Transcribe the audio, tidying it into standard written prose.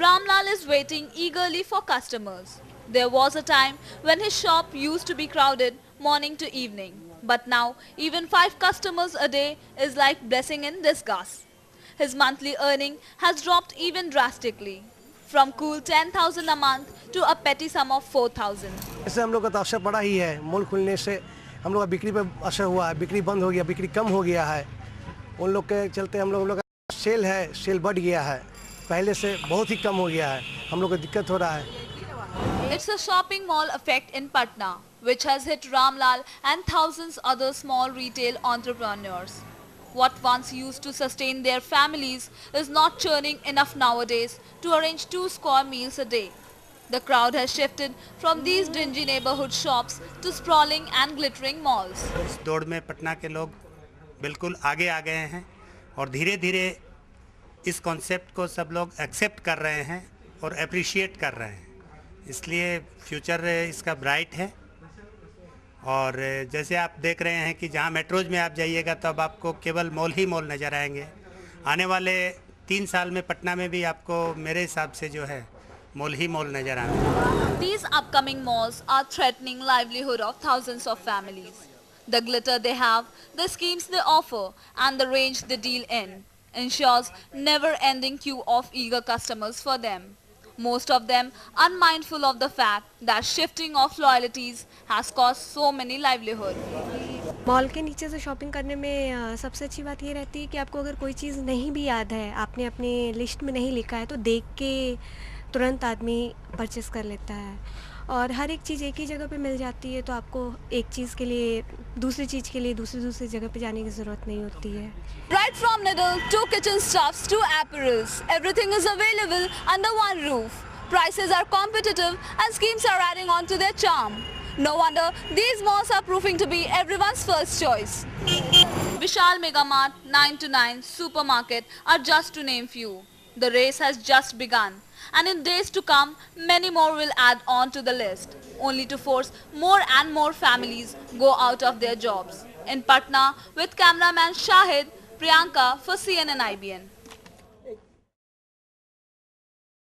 Ramlal is waiting eagerly for customers. There was a time when his shop used to be crowded morning to evening. But now, even 5 customers a day is like blessing in disguise. His monthly earning has dropped even drastically, from cool 10,000 a month to a petty sum of 4,000. इससे हम लोग का तो असर पड़ा ही है। Mall खुलने से हम लोग का बिक्री पे असर हुआ है, बिक्री बंद हो गया, बिक्री कम हो गया है। उन लोग के चलते हम लोग का सेल है, सेल बढ़ गया है, पहले से बहुत ही कम हो गया है, हम लोग को दिक्कत हो रहा है। It's a shopping mall effect in Patna, which has hit Ramlal and thousands other small retail entrepreneurs. What once used to sustain their families is not churning enough nowadays to arrange 2 square meals a day. The crowd has shifted from these dingy neighborhood shops to sprawling and glittering malls. इस दौड़ में पटना के लोग बिल्कुल आगे आ गए हैं और धीरे धीरे इस कॉन्सेप्ट को सब लोग एक्सेप्ट कर रहे हैं और अप्रिशिएट कर रहे हैं, इसलिए फ्यूचर इसका ब्राइट है। और जैसे आप देख रहे हैं कि जहां मेट्रोज में आप जाइएगा तो अब आपको केवल मॉल ही मॉल नज़र आएंगे। आने वाले 3 साल में पटना में भी आपको मेरे हिसाब से जो है मॉल ही मॉल नज़र आएंगे। These upcoming malls are threatening livelihood of thousands of families. The glitter they have, the schemes they offer, and the range they deal in ensures never-ending queue of eager customers for them. Most of them unmindful of the fact that shifting of loyalties has cost so many livelihood. Mall के नीचे से shopping करने में सबसे अच्छी बात ये रहती है कि आपको अगर कोई चीज़ नहीं भी याद है, आपने अपने लिस्ट में नहीं लिखा है, तो देख के तुरंत आदमी परचेस कर लेता है और हर एक चीज़ एक ही जगह पे मिल जाती है, तो आपको एक चीज़ के लिए दूसरी चीज़ के लिए दूसरी जगह पे जाने की ज़रूरत नहीं होती है। Right from needle to kitchen stuffs to apparels, everything is available under one roof. Prices are competitive and schemes are adding on to their charm. No wonder these malls are proving to be everyone's first choice. Vishal Megamart, 9 to 9, Supermarket are just to name few. The race has just begun, and in days to come, many more will add on to the list, only to force more and more families go out of their jobs. In Patna, with cameraman Shahid, Priyanka for CNN IBN.